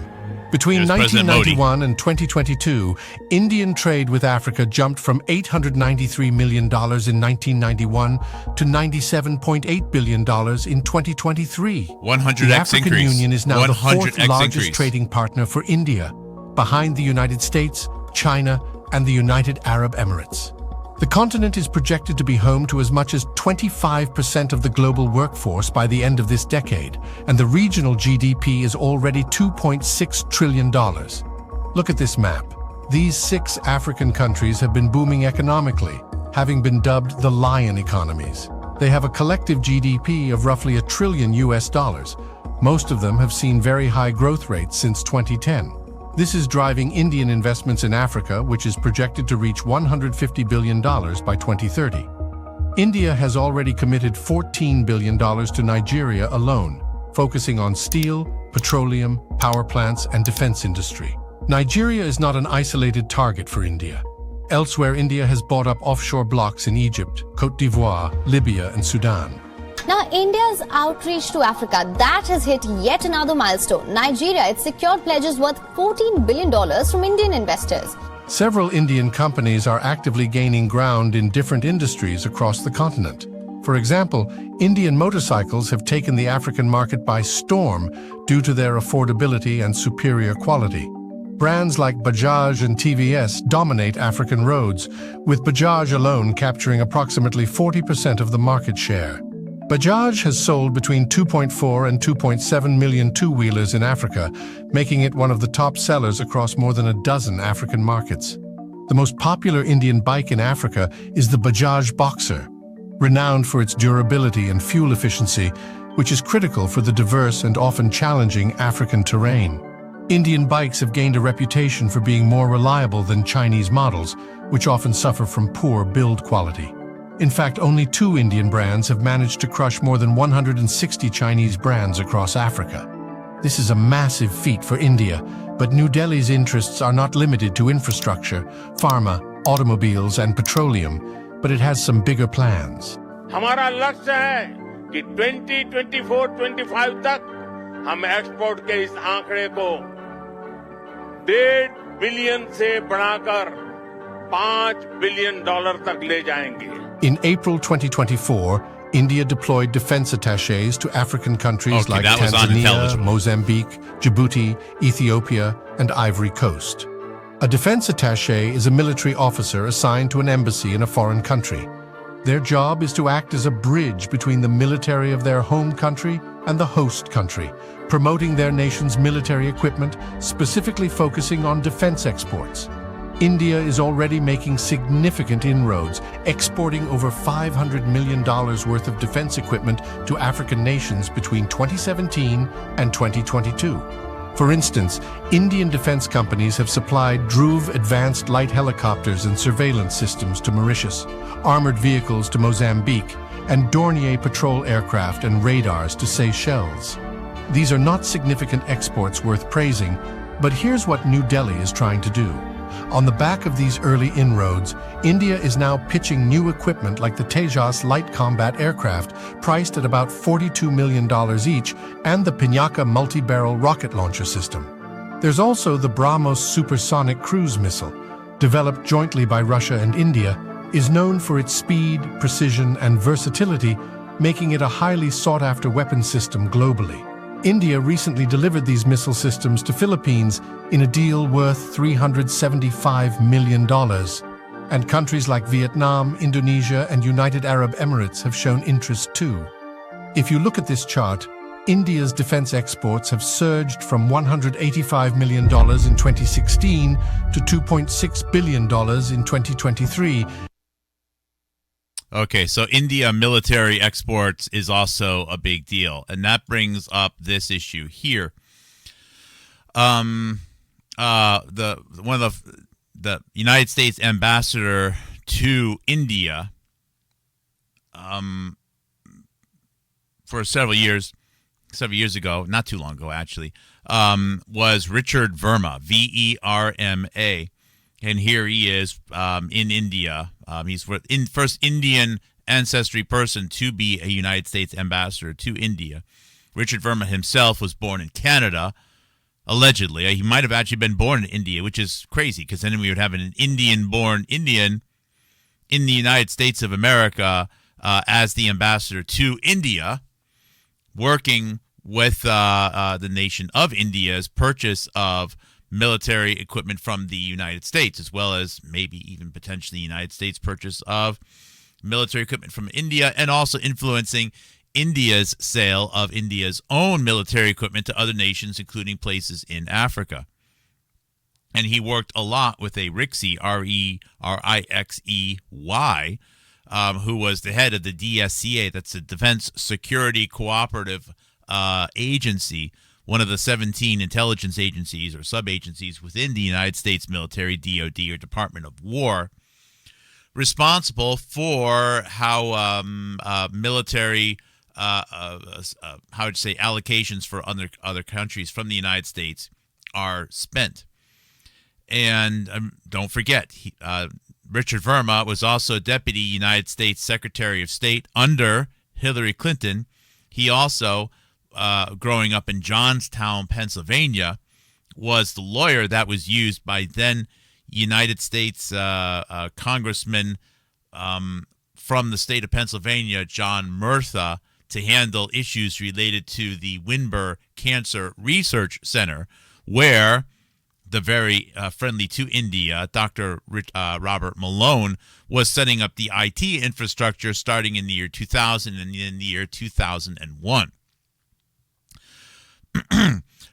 Between 1991 and 2022, Indian trade with Africa jumped from $893 million in 1991 to $97.8 billion in 2023. 100x The African increase. Union is now the fourth 100x largest increase. trading partner for India, behind the United States, China, and the United Arab Emirates. The continent is projected to be home to as much as 25% of the global workforce by the end of this decade, and the regional GDP is already $2.6 trillion. Look at this map. These 6 African countries have been booming economically, having been dubbed the lion economies. They have a collective GDP of roughly $1 trillion. Most of them have seen very high growth rates since 2010. This is driving Indian investments in Africa, which is projected to reach $150 billion by 2030. India has already committed $14 billion to Nigeria alone, focusing on steel, petroleum, power plants, and defense industry. Nigeria is not an isolated target for India. Elsewhere, India has bought up offshore blocks in Egypt, Côte d'Ivoire, Libya, and Sudan. Now, India's outreach to Africa, that has hit yet another milestone. Nigeria, it secured pledges worth $14 billion from Indian investors. Several Indian companies are actively gaining ground in different industries across the continent. For example, Indian motorcycles have taken the African market by storm due to their affordability and superior quality. Brands like Bajaj and TVS dominate African roads, with Bajaj alone capturing approximately 40% of the market share. Bajaj has sold between 2.4 and 2.7 million two-wheelers in Africa, making it one of the top sellers across more than a dozen African markets. The most popular Indian bike in Africa is the Bajaj Boxer, renowned for its durability and fuel efficiency, which is critical for the diverse and often challenging African terrain. Indian bikes have gained a reputation for being more reliable than Chinese models, which often suffer from poor build quality. In fact, only 2 Indian brands have managed to crush more than 160 Chinese brands across Africa. This is a massive feat for India, but New Delhi's interests are not limited to infrastructure, pharma, automobiles, and petroleum, but it has some bigger plans. हमारा लक्ष्य है कि 2024-25 तक हम export के इस आंकड़े को 1.5 बिलियन से बढ़ाकर $5 बिलियन तक ले जाएंगे. In April 2024, India deployed defense attachés to African countries like Tanzania, Mozambique, Djibouti, Ethiopia, and Ivory Coast. A defense attaché is a military officer assigned to an embassy in a foreign country. Their job is to act as a bridge between the military of their home country and the host country, promoting their nation's military equipment, specifically focusing on defense exports. India is already making significant inroads, exporting over $500 million worth of defense equipment to African nations between 2017 and 2022. For instance, Indian defense companies have supplied Dhruv advanced light helicopters and surveillance systems to Mauritius, armored vehicles to Mozambique, and Dornier patrol aircraft and radars to Seychelles. These are not significant exports worth praising, but here's what New Delhi is trying to do. On the back of these early inroads, India is now pitching new equipment like the Tejas light combat aircraft, priced at about $42 million each, and the Pinaka multi-barrel rocket launcher system. There's also the BrahMos supersonic cruise missile, developed jointly by Russia and India, is known for its speed, precision, and versatility, making it a highly sought-after weapon system globally. India recently delivered these missile systems to Philippines in a deal worth $375 million. And countries like Vietnam, Indonesia, and United Arab Emirates have shown interest too. If you look at this chart, India's defense exports have surged from $185 million in 2016 to $2.6 billion in 2023. Okay, so India military exports is also a big deal, and that brings up this issue here. The United States ambassador to India, for several years ago, not too long ago actually, was Richard Verma, Verma. And here he is in India. He's the first Indian ancestry person to be a United States ambassador to India. Richard Verma himself was born in Canada, allegedly. He might have actually been born in India, which is crazy, because then we would have an Indian-born Indian in the United States of America as the ambassador to India, working with the nation of India's purchase of military equipment from the United States, as well as maybe even potentially the United States purchase of military equipment from India, and also influencing India's sale of India's own military equipment to other nations, including places in Africa. And he worked a lot with a RIXEY, R-E-R-I-X-E-Y, who was the head of the DSCA, that's the Defense Security Cooperative Agency, one of the 17 intelligence agencies or sub-agencies within the United States military, DOD, or Department of War, responsible for how military, allocations for other countries from the United States are spent. And don't forget, Richard Verma was also Deputy United States Secretary of State under Hillary Clinton. He also, growing up in Johnstown, Pennsylvania, was the lawyer that was used by then United States Congressman from the state of Pennsylvania, John Murtha, to handle issues related to the Winber Cancer Research Center, where the very friendly to India, Dr. Robert Malone, was setting up the IT infrastructure starting in the year 2000 and in the year 2001.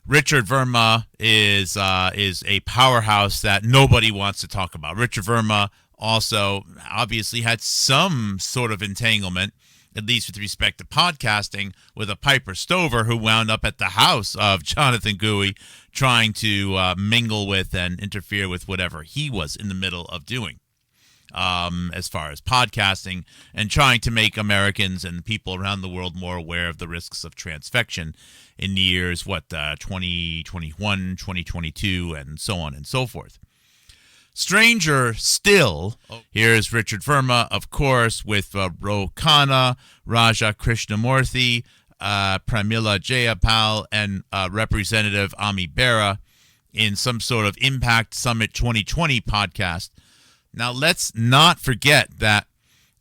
Richard Verma is a powerhouse that nobody wants to talk about. Richard Verma also obviously had some sort of entanglement, at least with respect to podcasting, with a Piper Stover who wound up at the house of Jonathan Gouy, trying to mingle with and interfere with whatever he was in the middle of doing, as far as podcasting, and trying to make Americans and people around the world more aware of the risks of transfection in the years, 2021, 2022, and so on and so forth. Stranger still, here's Richard Verma, of course, with Ro Khanna, Raja Krishnamurthy, Pramila Jayapal, and Representative Ami Bera in some sort of Impact Summit 2020 podcast. Now, let's not forget that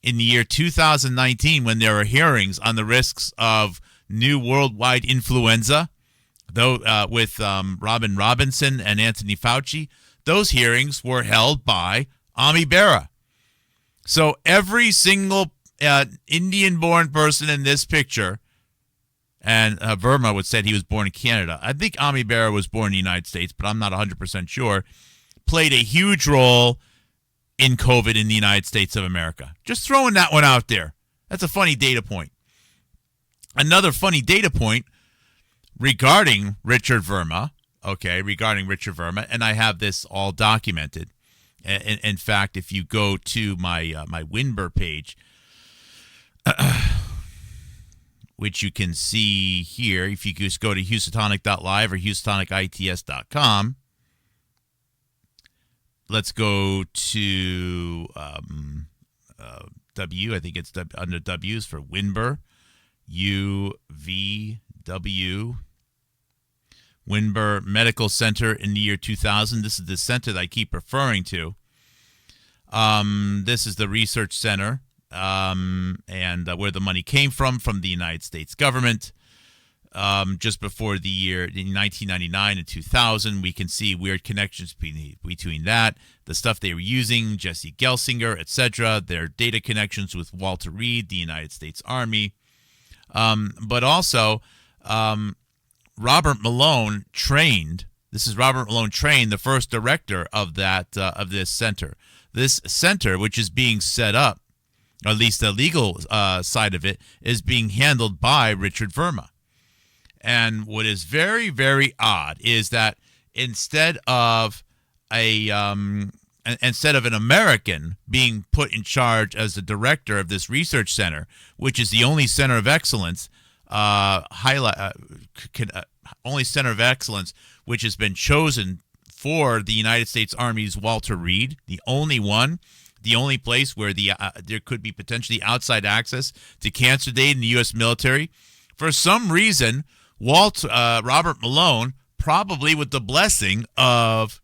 in the year 2019, when there were hearings on the risks of new worldwide influenza, though with Robin Robinson and Anthony Fauci, those hearings were held by Ami Bera. So every single Indian-born person in this picture, and Verma would say he was born in Canada. I think Ami Bera was born in the United States, but I'm not 100% sure, played a huge role in COVID in the United States of America. Just throwing that one out there. That's a funny data point. Another funny data point regarding Richard Verma, and I have this all documented. In fact, if you go to my my Winber page, which you can see here, if you just go to houstonic.live or houstonicits.com, let's go to W. I think it's under W's for Winber. UVW. Winber Medical Center in the year 2000. This is the center that I keep referring to. This is the research center and where the money came from the United States government. Just before the year in 1999 and 2000, we can see weird connections between that, the stuff they were using, Jesse Gelsinger, etc., their data connections with Walter Reed, the United States Army, but also Robert Malone trained. This is Robert Malone trained the first director of that of this center. This center, which is being set up, or at least the legal side of it, is being handled by Richard Verma. And what is very, very odd is that instead of an American being put in charge as the director of this research center, which is the only center of excellence, only center of excellence which has been chosen for the United States Army's Walter Reed, the only one. The only place where there could be potentially outside access to cancer data in the U.S. military. For some reason, Robert Malone, probably with the blessing of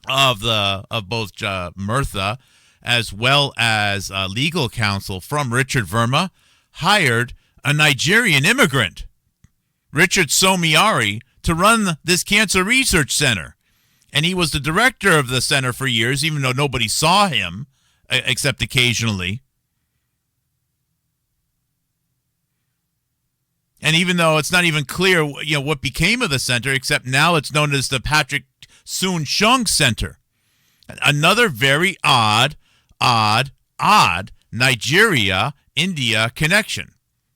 both Murtha as well as legal counsel from Richard Verma, hired a Nigerian immigrant, Richard Somiari, to run this cancer research center. And he was the director of the center for years, even though nobody saw him except occasionally. And even though it's not even clear, what became of the center, except now it's known as the Patrick Soon-Shiong Center. Another very odd Nigeria-India connection,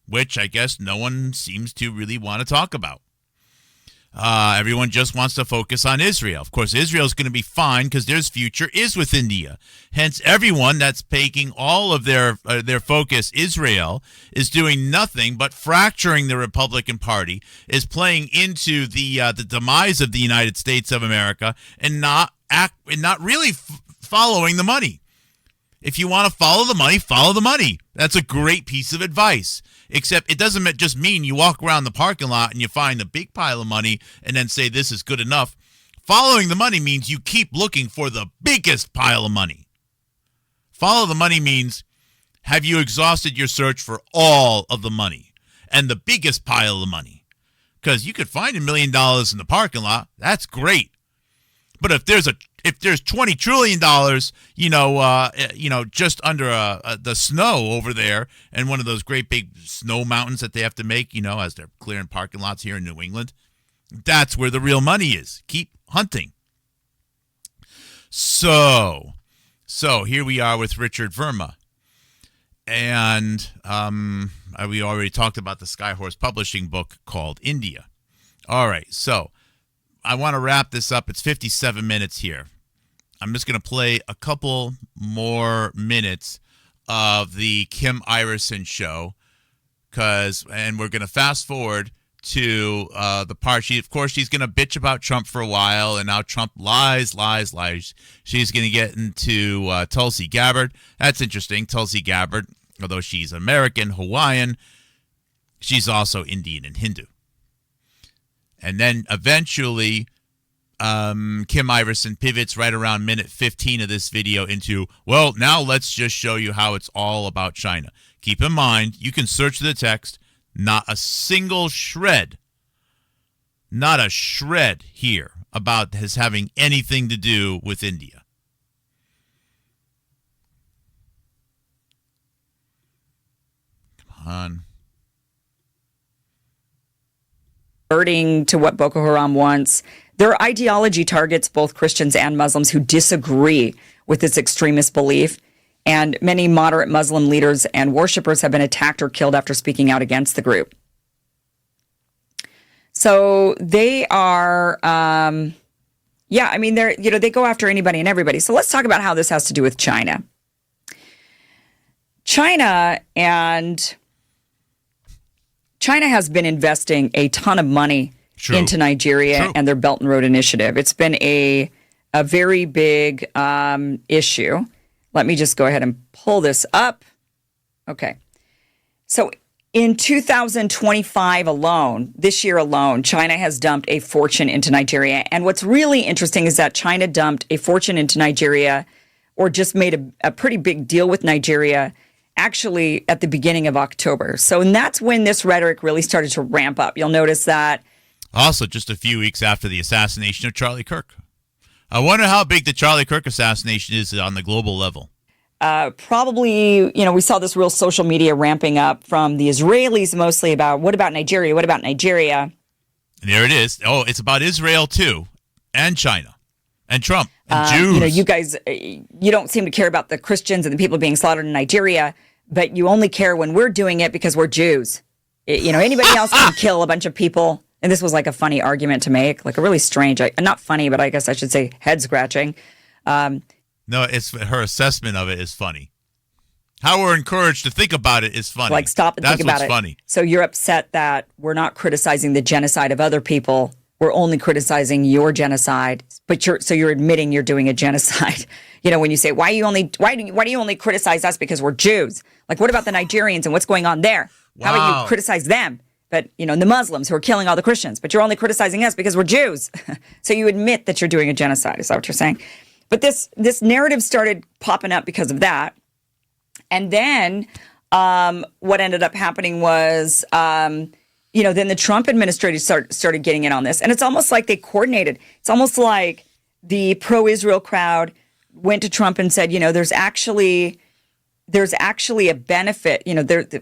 which I guess no one seems to really want to talk about. Everyone just wants to focus on Israel. Of course, Israel is going to be fine because their future is with India. Hence, everyone that's taking all of their focus, Israel, is doing nothing but fracturing the Republican Party, is playing into the demise of the United States of America, and not really following the money. If you want to follow the money, follow the money. That's a great piece of advice. Except it doesn't just mean you walk around the parking lot and you find a big pile of money and then say this is good enough. Following the money means you keep looking for the biggest pile of money. Follow the money means, have you exhausted your search for all of the money and the biggest pile of money? Because you could find $1 million in the parking lot. That's great. But if there's $20 trillion, just under the snow over there, and one of those great big snow mountains that they have to make, as they're clearing parking lots here in New England, that's where the real money is. Keep hunting. So here we are with Richard Verma, and we already talked about the Skyhorse Publishing book called India. All right, so I want to wrap this up. It's 57 minutes here. I'm just going to play a couple more minutes of the Kim Iverson show, and we're going to fast forward to the part. She's going to bitch about Trump for a while, and now Trump lies. She's going to get into Tulsi Gabbard. That's interesting. Tulsi Gabbard, although she's American, Hawaiian, she's also Indian and Hindu. And then eventually, Kim Iverson pivots right around minute 15 of this video into, well, now let's just show you how it's all about China. Keep in mind, you can search the text, not a single shred, not a shred here about his having anything to do with India. Come on. Reverting to what Boko Haram wants. Their ideology targets both Christians and Muslims who disagree with its extremist belief, and many moderate Muslim leaders and worshipers have been attacked or killed after speaking out against the group. So they are, they go after anybody and everybody. So let's talk about how this has to do with China. China has been investing a ton of money into Nigeria and their Belt and Road Initiative. It's been a a very big issue. Let me just go ahead and pull this up. Okay. So in 2025 alone, this year alone, China has dumped a fortune into Nigeria. And what's really interesting is that China dumped a fortune into Nigeria, or just made a pretty big deal with Nigeria, actually at the beginning of October. So, and that's when this rhetoric really started to ramp up. You'll notice that. Also, just a few weeks after the assassination of Charlie Kirk. I wonder how big the Charlie Kirk assassination is on the global level. Probably, we saw this real social media ramping up from the Israelis mostly about, what about Nigeria? What about Nigeria? And there it is. Oh, it's about Israel too, and China, and Trump, and Jews. You guys, you don't seem to care about the Christians and the people being slaughtered in Nigeria, but you only care when we're doing it because we're Jews. Anybody else can kill a bunch of people. And this was like a funny argument to make, like a really strange, not funny, but I guess I should say head scratching. No, it's her assessment of it is funny. How we're encouraged to think about it is funny. Like, stop and think about it. That's what's funny. So you're upset that we're not criticizing the genocide of other people. We're only criticizing your genocide. But you're admitting you're doing a genocide. When you say, why do you only criticize us because we're Jews? Like, what about the Nigerians and what's going on there? Wow. How about you criticize them? But, the Muslims who are killing all the Christians, but you're only criticizing us because we're Jews. So you admit that you're doing a genocide. Is that what you're saying? But this narrative started popping up because of that. And then what ended up happening was, then the Trump administration started getting in on this. And it's almost like they coordinated. It's almost like the pro-Israel crowd went to Trump and said, there's actually a benefit.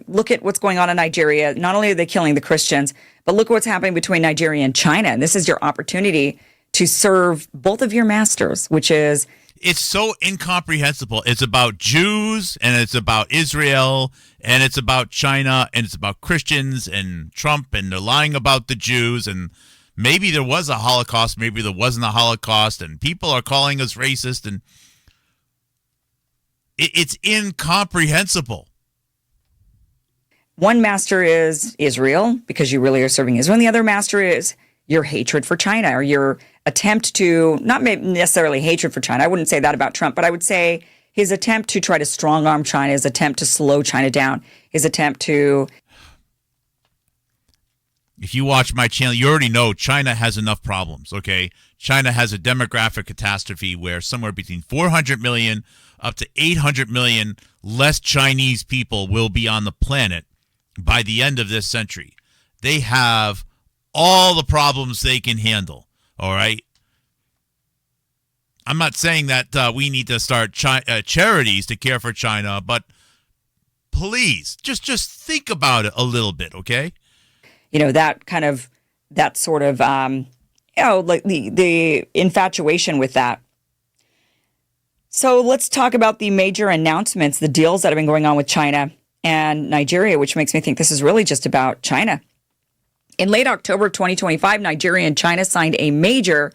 Look at what's going on in Nigeria. Not only are they killing the Christians, but look at what's happening between Nigeria and China. And this is your opportunity to serve both of your masters, which is... It's so incomprehensible. It's about Jews, and it's about Israel, and it's about China, and it's about Christians and Trump, and they're lying about the Jews, and maybe there was a Holocaust, maybe there wasn't a Holocaust, and people are calling us racist, and it's incomprehensible. One master is Israel, because you really are serving Israel, and the other master is your hatred for China, or your attempt to, not necessarily hatred for China, I wouldn't say that about Trump, but I would say his attempt to try to strong-arm China, his attempt to slow China down, his attempt to... If you watch my channel, you already know China has enough problems, okay? China has a demographic catastrophe where somewhere between 400 million up to 800 million less Chinese people will be on the planet by the end of this century. They have all the problems they can handle, all right? I'm not saying that we need to start charities to care for China, but please, just think about it a little bit, okay? That sort of, like the infatuation with that. So let's talk about the major announcements, the deals that have been going on with China and Nigeria, which makes me think this is really just about China. In late October of 2025, Nigeria and China signed a major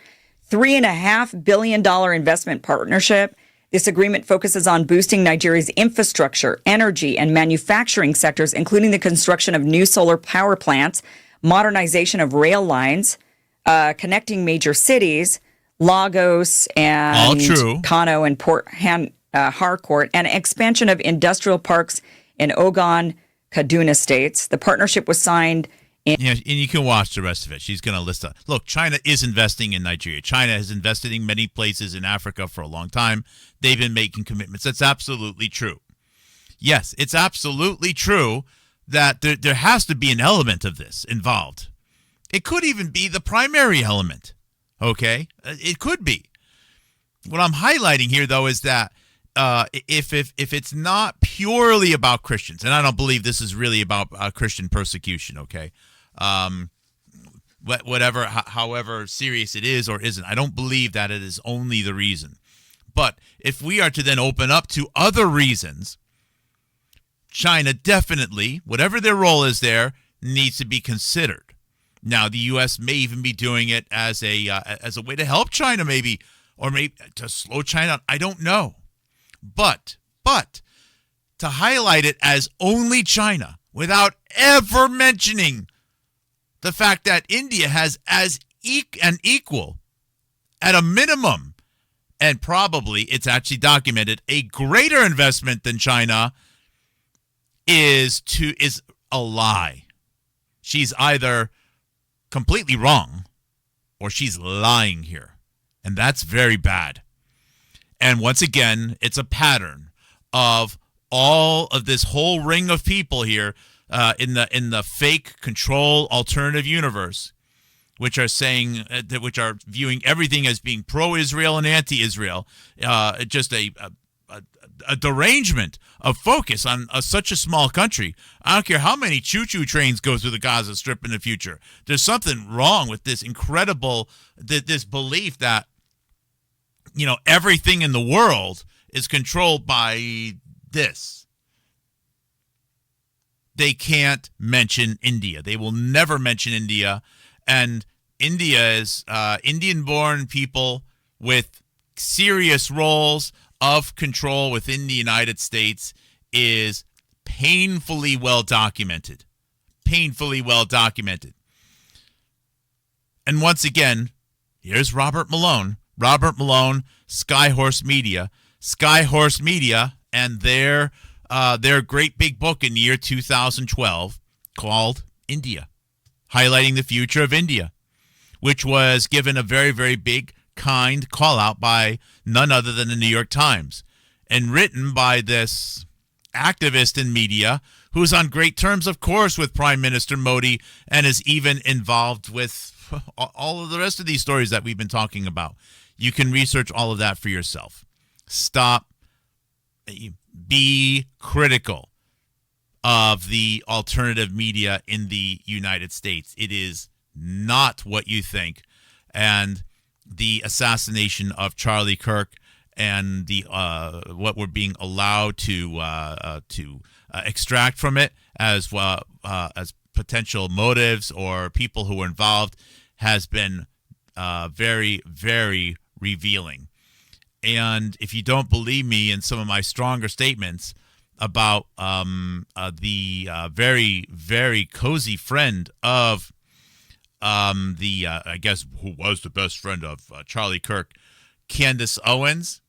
$3.5 billion investment partnership. This agreement focuses on boosting Nigeria's infrastructure, energy, and manufacturing sectors, including the construction of new solar power plants, modernization of rail lines, connecting major cities, Lagos and Kano and Port Harcourt, and expansion of industrial parks in Ogun, Kaduna states. The partnership was signed and you can watch the rest of it. She's going to list it. Look, China is investing in Nigeria. China has invested in many places in Africa for a long time. They've been making commitments. That's absolutely true. Yes, it's absolutely true that there has to be an element of this involved. It could even be the primary element, okay? It could be. What I'm highlighting here, though, is that if it's not purely about Christians, and I don't believe this is really about Christian persecution, okay? However serious it is or isn't, I don't believe that it is only the reason. But if we are to then open up to other reasons, China definitely, whatever their role is there, needs to be considered. Now, the U.S. may even be doing it as a way to help China, maybe, or maybe to slow China down. I don't know. But to highlight it as only China without ever mentioning the fact that India has as an equal, at a minimum, and probably it's actually documented, a greater investment than China is a lie. She's either completely wrong or she's lying here. And that's very bad. And once again, it's a pattern of all of this whole ring of people here in the fake control alternative universe, which are saying which are viewing everything as being pro-Israel and anti-Israel, just a derangement of focus on such a small country. I don't care how many choo-choo trains go through the Gaza Strip in the future. There's something wrong with this incredible this belief that everything in the world is controlled by this. They can't mention India. They will never mention India. And India is Indian-born people with serious roles of control within the United States is painfully well documented. Painfully well documented. And once again, here's Robert Malone. Robert Malone, Skyhorse Media. Skyhorse Media and their great big book in the year 2012 called India, highlighting the future of India, which was given a very, very big, kind call out by none other than the New York Times, and written by this activist in media who's on great terms, of course, with Prime Minister Modi and is even involved with all of the rest of these stories that we've been talking about. You can research all of that for yourself. Stop. Be critical of the alternative media in the United States. It is not what you think. And the assassination of Charlie Kirk and the what we're being allowed to extract from it as potential motives or people who were involved has been very, very revealing. And if you don't believe me in some of my stronger statements about the very, very cozy friend of I guess who was the best friend of Charlie Kirk, Candace Owens,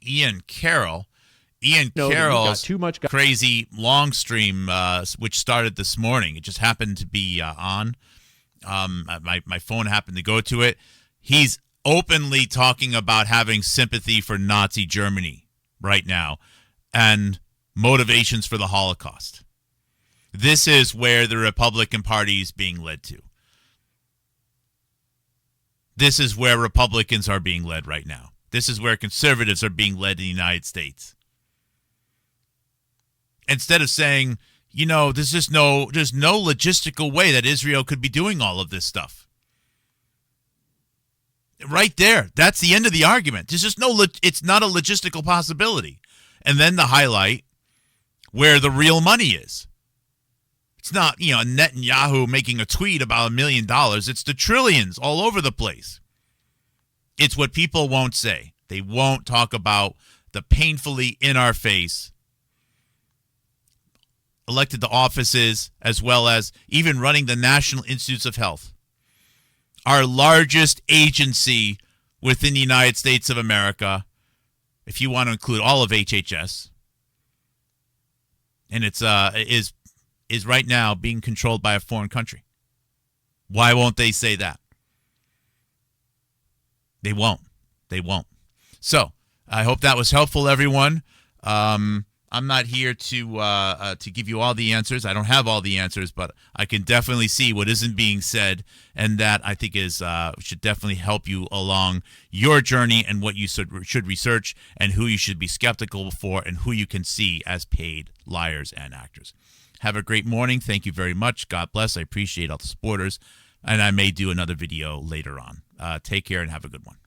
Ian Carroll. Carroll's too much crazy long stream, which started this morning. It just happened to be on. My phone happened to go to it. He's openly talking about having sympathy for Nazi Germany right now and motivations for the Holocaust. This is where the Republican Party is being led to. This is where Republicans are being led right now. This is where conservatives are being led in the United States. Instead of saying, there's no logistical way that Israel could be doing all of this stuff. Right there. That's the end of the argument. There's just it's not a logistical possibility. And then the highlight where the real money is. It's not, Netanyahu making a tweet about $1 million. It's the trillions all over the place. It's what people won't say. They won't talk about the painfully in our face elected to offices, as well as even running the National Institutes of Health, our largest agency within the United States of America, if you want to include all of HHS, and it's is right now being controlled by a foreign country. Why won't they say that? They won't. They won't. So I hope that was helpful, everyone. I'm not here to give you all the answers. I don't have all the answers, but I can definitely see what isn't being said, and that I think is should definitely help you along your journey and what you should research and who you should be skeptical for and who you can see as paid liars and actors. Have a great morning. Thank you very much. God bless. I appreciate all the supporters, and I may do another video later on. Take care and have a good one.